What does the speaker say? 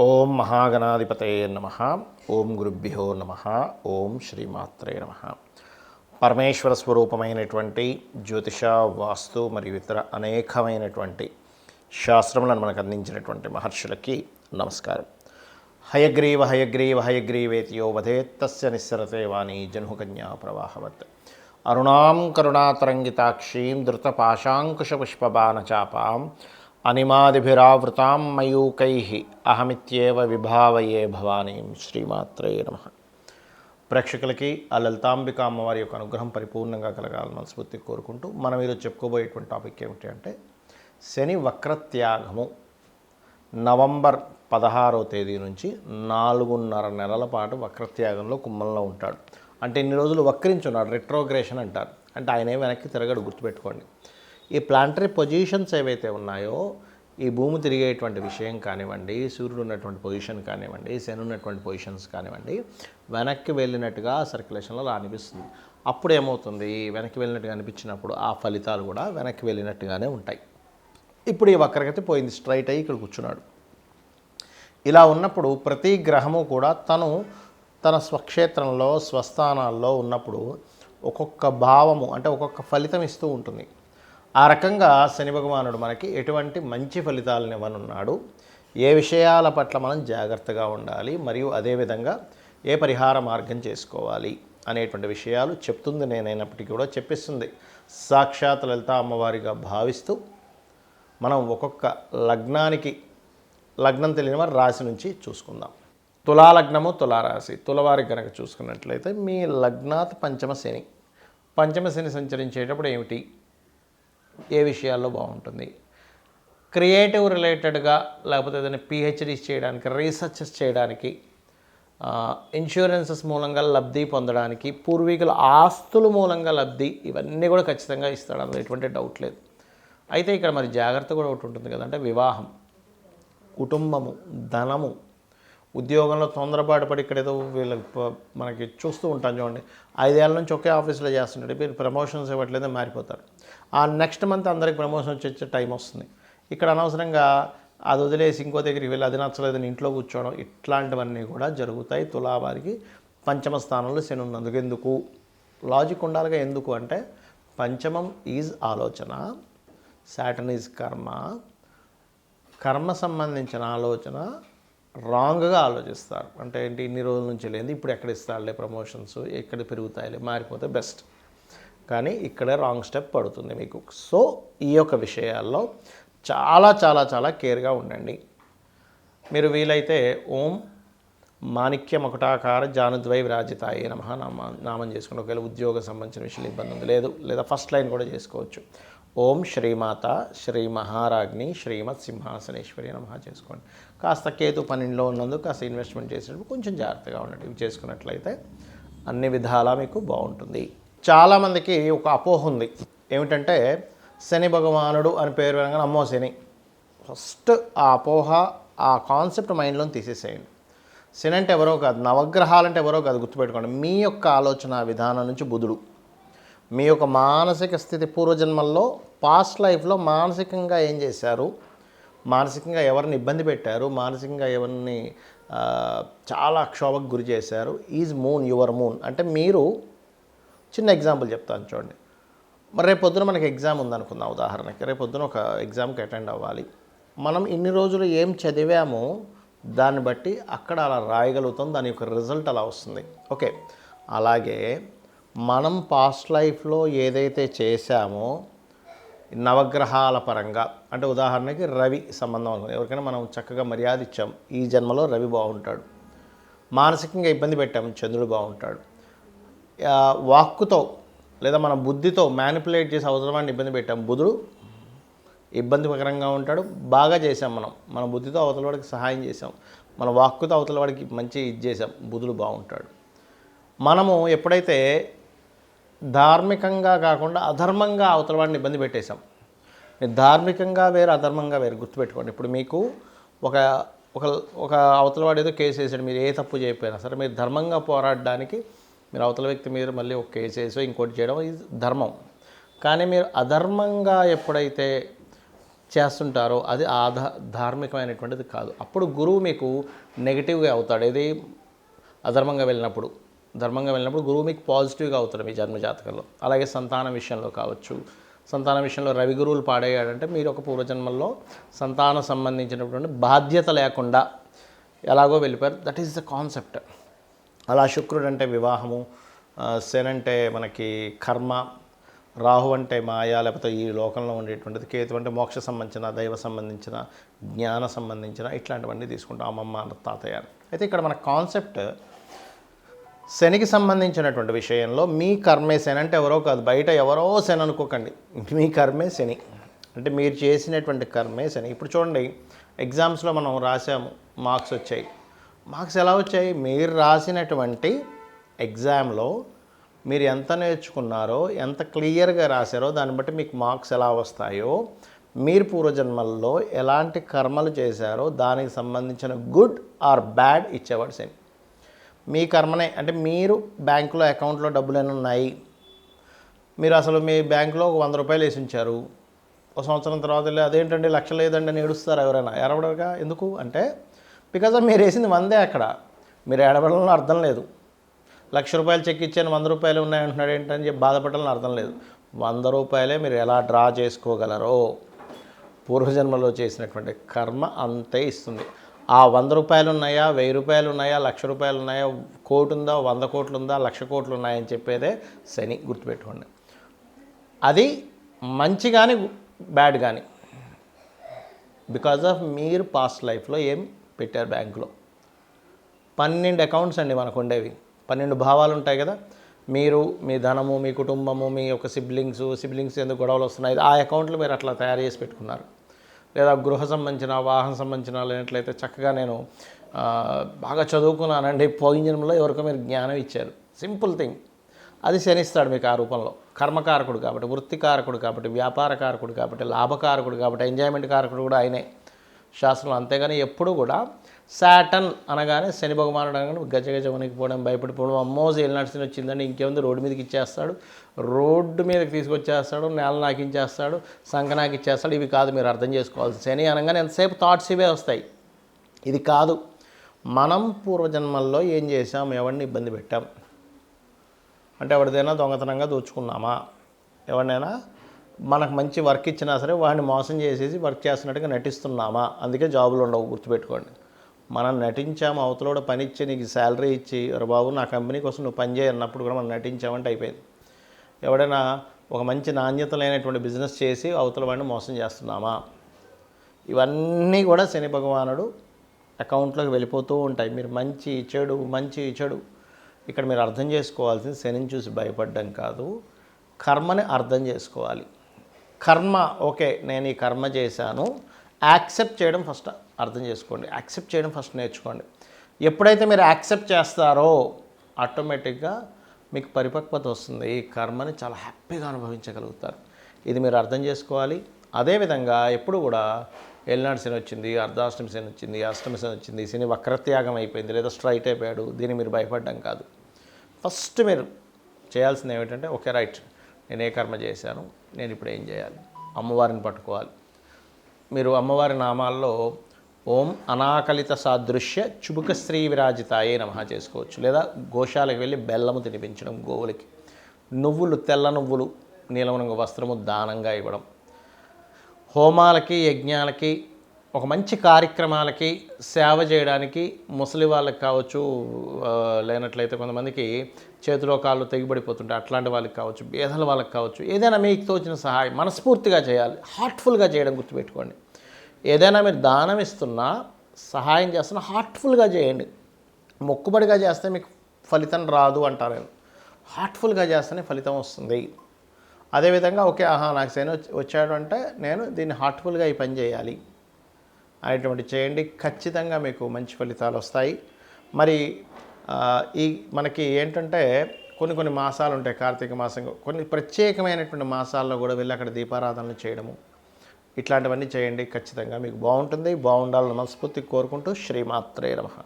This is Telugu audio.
ఓం మహాగణాధిపతయే నమః. ఓం గురుభ్యో నమః. ఓం శ్రీమాత్రే నమః. పరమేశ్వర స్వరూపమైనటువంటి జ్యోతిష, వాస్తు మరియు ఇతర అనేకమైనటువంటి శాస్త్రములను మనకు అందించినటువంటి మహర్షులకి నమస్కారం. హయగ్రీవ హయగ్రీవ హయగ్రీవేతియో వదేత్తస్య నిస్సరతే వాణి జన్హుకన్యా ప్రవాహవత్. అరుణాం కరుణాతరంగితాక్షీం ధృతపాశాంకుశపుష్పబాణచాపాం అనిమాదిభిరావృతాం మయూకైః అహమిత్యేవ విభావయే భవానీం. శ్రీమాత్రే నమః. ప్రేక్షకులకి ఆ లలితాంబిక అమ్మవారి యొక్క అనుగ్రహం పరిపూర్ణంగా కలగాలని మనస్ఫూర్తిగా కోరుకుంటూ మనం ఈరోజు చెప్పుకోబోయేటువంటి టాపిక్ ఏమిటి అంటే శని వక్రత్యాగము. నవంబర్ 16వ తేదీ నుంచి 4.5 నెలల పాటు వక్రత్యాగంలో కుంభంలో ఉంటాడు. అంటే ఇన్ని రోజులు వక్రించున్నాడు, రెట్రోగ్రేషన్ అంటారు. అంటే ఆయనే వెనక్కి తిరగడు, గుర్తుపెట్టుకోండి. ఈ ప్లానటరీ పొజిషన్స్ ఏవైతే ఉన్నాయో, ఈ భూమి తిరిగేటువంటి విషయం కానివ్వండి, సూర్యుడు ఉన్నటువంటి పొజిషన్ కానివ్వండి, శని ఉన్నటువంటి పొజిషన్స్ కానివ్వండి, వెనక్కి వెళ్ళినట్టుగా సర్క్యులేషన్లో అనిపిస్తుంది. అప్పుడు ఏమవుతుంది, వెనక్కి వెళ్ళినట్టుగా అనిపించినప్పుడు ఆ ఫలితాలు కూడా వెనక్కి వెళ్ళినట్టుగానే ఉంటాయి. ఇప్పుడు ఈ వక్రగతి పోయింది, స్ట్రైట్ అయ్యి ఇక్కడ కూర్చున్నాడు. ఇలా ఉన్నప్పుడు ప్రతి గ్రహము కూడా తన స్వక్షేత్రంలో స్వస్థానాల్లో ఉన్నప్పుడు ఒక్కొక్క భావము అంటే ఒక్కొక్క ఫలితం ఇస్తూ ఉంటుంది. ఆ రకంగా శని భగవానుడు మనకి ఎటువంటి మంచి ఫలితాలను ఇవ్వనున్నాడు, ఏ విషయాల పట్ల మనం జాగ్రత్తగా ఉండాలి, మరియు అదేవిధంగా ఏ పరిహార మార్గం చేసుకోవాలి అనేటువంటి విషయాలు చెప్తుంది. నేనైనప్పటికీ కూడా చెప్పిస్తుంది సాక్షాత్ లలిత అమ్మవారిగా భావిస్తూ మనం ఒక్కొక్క లగ్నం తెలియని వారి రాశి నుంచి చూసుకుందాం. తులాలగ్నము, తులారాశి. తులవారికి కనుక చూసుకున్నట్లయితే మీ లగ్నాత్ పంచమ శని సంచరించేటప్పుడు ఏమిటి, ఏ విషయాల్లో బాగుంటుంది, క్రియేటివ్ రిలేటెడ్గా లేకపోతే ఏదైనా పిహెచ్డీస్ చేయడానికి, రీసెర్చెస్ చేయడానికి, ఇన్సూరెన్సెస్ మూలంగా లబ్ధి పొందడానికి, పూర్వీకుల ఆస్తుల మూలంగా లబ్ధి, ఇవన్నీ కూడా ఖచ్చితంగా ఇస్తాడు, అందులో ఎటువంటి డౌట్ లేదు. అయితే ఇక్కడ మరి జాగ్రత్త కూడా ఒకటి ఉంటుంది కదంటే వివాహం, కుటుంబము, ధనము, ఉద్యోగంలో తొందరపాటు పడి ఇక్కడ ఏదో మనకి చూస్తూ ఉంటాం చూడండి, 5 ఏళ్ళ నుంచి ఒకే ఆఫీస్లో చేస్తుంటాడు, మీరు ప్రమోషన్స్ ఇవ్వట్లేదో మారిపోతారు. ఆ నెక్స్ట్ మంత్ అందరికి ప్రమోషన్ వచ్చే టైం వస్తుంది. ఇక్కడ అనవసరంగా అది వదిలేసి ఇంకో దగ్గరికి వెళ్ళి అది నచ్చలేదని ఇంట్లో కూర్చోవడం, ఇట్లాంటివన్నీ కూడా జరుగుతాయి. తులావారికి పంచమ స్థానంలో శని ఉన్నందుకు. ఎందుకు లాజిక్ ఉండాలిగా, ఎందుకు అంటే పంచమం ఈజ్ ఆలోచన, సాటర్న్ ఈజ్ కర్మ సంబంధించిన ఆలోచన రాంగ్గా ఆలోచిస్తారు. అంటే ఏంటి, ఇన్ని రోజుల నుంచి లేదు, ఇప్పుడు ఎక్కడ ఇస్తాడులే ప్రమోషన్స్, ఎక్కడ పెరుగుతాయిలే, మారిపోతే బెస్ట్, కానీ ఇక్కడే రాంగ్ స్టెప్ పడుతుంది మీకు. సో ఈ యొక్క విషయాల్లో చాలా చాలా చాలా కేర్గా ఉండండి. మీరు వీలైతే ఓం మాణిక్య మకుటాకార జానుద్వై విరాజితాయే నమః నామం చేసుకుని, ఒకవేళ ఉద్యోగ సంబంధించిన విషయాలు ఇబ్బంది ఉంది లేదు, లేదా ఫస్ట్ లైన్ కూడా చేసుకోవచ్చు. ఓం శ్రీమాత శ్రీ మహారాజ్ని శ్రీమత్ సింహాసనేశ్వరి నమః చేసుకోండి. కాస్త కేతు 12లో ఉన్నందుకు కాస్త ఇన్వెస్ట్మెంట్ చేసేటప్పుడు కొంచెం జాగ్రత్తగా ఉండండి. ఇవి చేసుకున్నట్లయితే అన్ని విధాలా మీకు బాగుంటుంది. చాలామందికి ఒక అపోహ ఉంది, ఏమిటంటే శని భగవానుడు అని పేరు వినగానే అమ్మో శని. ఫస్ట్ ఆ అపోహ, ఆ కాన్సెప్ట్ మైండ్లో తీసేసేయండి. శని అంటే ఎవరో కాదు, నవగ్రహాలంటే ఎవరో కాదు, గుర్తుపెట్టుకోండి. మీ యొక్క ఆలోచన విధానం నుంచి బుధుడు, మీ యొక్క మానసిక స్థితి, పూర్వజన్మల్లో పాస్ట్ లైఫ్లో మానసికంగా ఏం చేశారు, మానసికంగా ఎవరిని ఇబ్బంది పెట్టారు, మానసికంగా ఎవరిని చాలా క్షోభకు గురి చేశారు, ఈజ్ మూన్ యువర్ మూన్. అంటే మీరు, చిన్న ఎగ్జాంపుల్ చెప్తాను చూడండి. మరి రేపొద్దున మనకి ఎగ్జామ్ ఉందనుకుందాం, ఉదాహరణకి రేపొద్దున ఒక ఎగ్జామ్కి అటెండ్ అవ్వాలి. మనం ఇన్ని రోజులు ఏం చదివామో దాన్ని బట్టి అక్కడ అలా రాయగలుగుతాం, దాని యొక్క రిజల్ట్ అలా వస్తుంది. ఓకే, అలాగే మనం పాస్ట్ లైఫ్లో ఏదైతే చేశామో నవగ్రహాల పరంగా, అంటే ఉదాహరణకి రవి సంబంధం అనుకుంది, ఎవరికైనా మనం చక్కగా మర్యాద ఇచ్చాం, ఈ జన్మలో రవి బాగుంటాడు. మానసికంగా ఇబ్బంది పెట్టాము, చంద్రుడు బాగుంటాడు. వాక్కుతో లేదా మన బుద్ధితో మ్యానిపులేట్ చేసి అవసరమాన్ని ఇబ్బంది పెట్టాం, బుధుడు ఇబ్బందికరంగా ఉంటాడు. బాగా చేసాం మన బుద్ధితో అవతల వాడికి సహాయం చేసాం, మన వాక్కుతో అవతల వాడికి మంచి ఇది చేసాం, బుధుడు బాగుంటాడు. మనము ఎప్పుడైతే ధార్మికంగా కాకుండా అధర్మంగా అవతల వాడిని ఇబ్బంది పెట్టేశాం, ధార్మికంగా వేరు, అధర్మంగా వేరు, గుర్తుపెట్టుకోండి. ఇప్పుడు మీకు ఒక అవతల వాడు ఏదో కేసు వేసాడు, మీరు ఏ తప్పు చేయకపోయినా సరే మీరు ధర్మంగా పోరాడడానికి మీరు అవతల వ్యక్తి మీద మళ్ళీ ఒక కేసు వేసో ఇంకోటి చేయడం ఇది ధర్మం. కానీ మీరు అధర్మంగా ఎప్పుడైతే చేస్తుంటారో అది ధార్మికమైనటువంటిది కాదు. అప్పుడు గురువు మీకు నెగిటివ్గా అవుతాడు. ఏది అధర్మంగా వెళ్ళినప్పుడు. ధర్మంగా వెళ్ళినప్పుడు గురువు మీకు పాజిటివ్గా అవుతాడు మీ జన్మజాతకంలో. అలాగే సంతానం విషయంలో కావచ్చు. సంతానం విషయంలో రవి గురువులు పాడయ్యాడంటే మీరు ఒక పూర్వజన్మల్లో సంతానం సంబంధించినటువంటి బాధ్యత లేకుండా ఎలాగో వెళ్ళిపోయారు. That is the concept. అలా శుక్రుడు అంటే వివాహము, శని అంటే మనకి కర్మ, రాహు అంటే మాయ లేకపోతే ఈ లోకంలో ఉండేటువంటిది, కేతు అంటే మోక్ష సంబంధించిన, దైవ సంబంధించిన, జ్ఞాన సంబంధించిన ఇట్లాంటివన్నీ తీసుకుంటాం అమ్మమ్మ తాతయ్య. అయితే ఇక్కడ మన కాన్సెప్ట్ శనికి సంబంధించినటువంటి విషయంలో మీ కర్మే శని అంటే ఎవరో కాదు, బయట ఎవరో శని అనుకోకండి. మీ కర్మే శని అంటే మీరు చేసినటువంటి కర్మే శని. ఇప్పుడు చూడండి, ఎగ్జామ్స్లో మనం రాసాము, మార్క్స్ వచ్చాయి. మార్క్స్ ఎలా వచ్చాయి? మీరు రాసినటువంటి ఎగ్జామ్లో మీరు ఎంత నేర్చుకున్నారో, ఎంత క్లియర్గా రాశారో దాన్ని బట్టి మీకు మార్క్స్ ఎలా వస్తాయో, మీరు పూర్వజన్మల్లో ఎలాంటి కర్మలు చేశారో దానికి సంబంధించిన గుడ్ ఆర్ బ్యాడ్ ఇచ్చేవాడు శని. మీ కర్మనే అంటే మీరు బ్యాంకులో అకౌంట్లో డబ్బులు ఎన్ని ఉన్నాయి, మీరు అసలు మీ బ్యాంకులో ఒక 100 రూపాయలు వేసి ఉంచారు, ఒక సంవత్సరం తర్వాత వెళ్ళి అదేంటండి లక్ష లేదండి అని ఏడుస్తారు ఎవరైనా. ఏడవడగా ఎందుకు అంటే బికాజ్ మీరు వేసింది 100 అక్కడ, మీరు ఏడవడంలో అర్థం లేదు. 1,00,000 రూపాయలు చెక్ ఇచ్చాను 100 రూపాయలు ఉన్నాయంటున్నాడు ఏంటని చెప్పి బాధపడాలని అర్థం లేదు. 100 రూపాయలే మీరు ఎలా డ్రా చేసుకోగలరో పూర్వజన్మలో చేసినటువంటి కర్మ అంతే ఇస్తుంది. ఆ 100 రూపాయలు ఉన్నాయా, 1000 రూపాయలు ఉన్నాయా, 1,00,000 రూపాయలు ఉన్నాయా, కోటి ఉందా, 100 కోట్లు ఉందా, 1,00,000 కోట్లు ఉన్నాయని చెప్పేదే శని. గుర్తుపెట్టుకోండి. అది మంచి కానీ బ్యాడ్ కానీ బికాజ్ ఆఫ్ మీరు పాస్ట్ లైఫ్లో ఏం పెట్టారు బ్యాంకులో. 12 అకౌంట్స్ అండి మనకు ఉండేవి, 12 భావాలు ఉంటాయి కదా. మీరు, మీ ధనము, మీ కుటుంబము, మీ యొక్క సిబ్లింగ్స్ ఎందుకు గొడవలు వస్తున్నాయి, ఆ అకౌంట్లు మీరు అట్లా తయారు చేసి పెట్టుకున్నారు. లేదా గృహ సంబంధించిన, వాహన సంబంధించిన లేనట్లయితే చక్కగా నేను బాగా చదువుకున్నానండి, పోయిన జన్మలో ఎవరికో మీరు జ్ఞానం ఇచ్చారు. Simple thing. అది శనిస్తాడు మీకు ఆ రూపంలో. కర్మకారకుడు కాబట్టి, వృత్తికారకుడు కాబట్టి, వ్యాపారకారకుడు కాబట్టి, లాభకారకుడు కాబట్టి, ఎంజాయ్మెంట్ కారకుడు కూడా ఆయనే శాస్త్రంలో. అంతేగాని ఎప్పుడు కూడా శాటన్ అనగానే శని భగవానుడు అనగానే గజగజ వణికిపోవడం, భయపడిపోవడం, అమ్మో ఏలినాటి వచ్చిందండి ఇంకేముంది రోడ్డు మీదకి ఇచ్చేస్తాడు, రోడ్డు మీదకి తీసుకొచ్చేస్తాడు, నేల నాకించేస్తాడు, సంఖ నాకిచ్చేస్తాడు. ఇవి కాదు మీరు అర్థం చేసుకోవాలి. శని అనగానే ఎంతసేపు థాట్స్ ఇవే వస్తాయి. ఇది కాదు. మనం పూర్వజన్మల్లో ఏం చేసాం, ఎవరిని ఇబ్బంది పెట్టాం అంటే ఎవరిదైనా దొంగతనంగా దోచుకున్నామా, ఎవరినైనా మనకు మంచి వర్క్ ఇచ్చినా సరే వాడిని మోసం చేసేసి వర్క్ చేస్తున్నట్టుగా నటిస్తున్నామా, అందుకే జాబులు ఉండవు. గుర్తుపెట్టుకోండి. మనం నటించాము, అవతల పని ఇచ్చి నీకు శాలరీ ఇచ్చి బాబు నా కంపెనీ కోసం నువ్వు పని చేయన్నప్పుడు కూడా మనం నటించామంటే అయిపోయింది. ఎవడైనా ఒక మంచి నాణ్యత లేనటువంటి బిజినెస్ చేసి అవతల వాడిని మోసం చేస్తున్నామా, ఇవన్నీ కూడా శని భగవానుడు అకౌంట్లోకి వెళ్ళిపోతూ ఉంటాయి. మీరు మంచి చెడు ఇక్కడ మీరు అర్థం చేసుకోవాల్సింది శనిని చూసి భయపడడం కాదు, కర్మని అర్థం చేసుకోవాలి. కర్మ ఓకే, నేను ఈ కర్మ చేశాను, యాక్సెప్ట్ చేయడం ఫస్ట్ అర్థం చేసుకోండి, యాక్సెప్ట్ చేయడం ఫస్ట్ నేర్చుకోండి. ఎప్పుడైతే మీరు యాక్సెప్ట్ చేస్తారో ఆటోమేటిక్గా మీకు పరిపక్వత వస్తుంది, ఈ కర్మని చాలా హ్యాపీగా అనుభవించగలుగుతారు. ఇది మీరు అర్థం చేసుకోవాలి. అదేవిధంగా ఎప్పుడు కూడా ఏలినాడు శని వచ్చింది, అర్ధాష్టమి శని వచ్చింది, అష్టమి శని వచ్చింది, శని వక్రత్యాగం అయిపోయింది లేదా స్ట్రైట్ అయిపోయాడు, దీన్ని మీరు భయపడడం కాదు. ఫస్ట్ మీరు చేయాల్సింది ఏమిటంటే ఓకే రైట్, నేను ఏ కర్మ చేశాను, నేను ఇప్పుడు ఏం చేయాలి, అమ్మవారిని పట్టుకోవాలి. మీరు అమ్మవారి నామాల్లో ఓం అనాకలిత సాదృశ్య చుబుక శ్రీ విరాజితాయే నమః చేసుకోవచ్చు. లేదా గోశాలకు వెళ్ళి బెల్లము తినిపించడం, గోవులకి నువ్వులు, తెల్ల నువ్వులు, నీలం రంగు వస్త్రము దానంగా ఇవ్వడం, హోమాలకి, యజ్ఞాలకి, ఒక మంచి కార్యక్రమాలకి సేవ చేయడానికి ముసలి వాళ్ళకి కావచ్చు, లేనట్లయితే కొంతమందికి చేతిలో కాళ్ళు తెగిపడిపోతుంటాయి అట్లాంటి వాళ్ళకి కావచ్చు, పేదల వాళ్ళకి కావచ్చు, ఏదైనా మీకు తోచిన సహాయం మనస్ఫూర్తిగా చేయాలి, హార్ట్ఫుల్గా చేయడం గుర్తుపెట్టుకోండి. ఏదైనా మీరు దానం ఇస్తున్నా, సహాయం చేస్తున్నా హార్ట్ఫుల్గా చేయండి. మొక్కుబడిగా చేస్తే మీకు ఫలితం రాదు అంటారు నేను. హార్ట్ఫుల్గా చేస్తేనే ఫలితం వస్తుంది. అదేవిధంగా ఓకే నాకు శని వచ్చాడు అంటే నేను దీన్ని హార్ట్ఫుల్గా ఈ పని చేయాలి అనేటువంటి చేయండి, ఖచ్చితంగా మీకు మంచి ఫలితాలు వస్తాయి. మరి ఈ మనకి ఏంటంటే కొన్ని మాసాలు ఉంటాయి, కార్తీక మాసం, కొన్ని ప్రత్యేకమైనటువంటి మాసాల్లో కూడా వెళ్ళి అక్కడ దీపారాధనలు చేయడము, ఇట్లాంటివన్నీ చేయండి. ఖచ్చితంగా మీకు బాగుంటుంది. బాగుండాలని మనస్ఫూర్తిగా కోరుకుంటూ శ్రీమాత్రే నమః.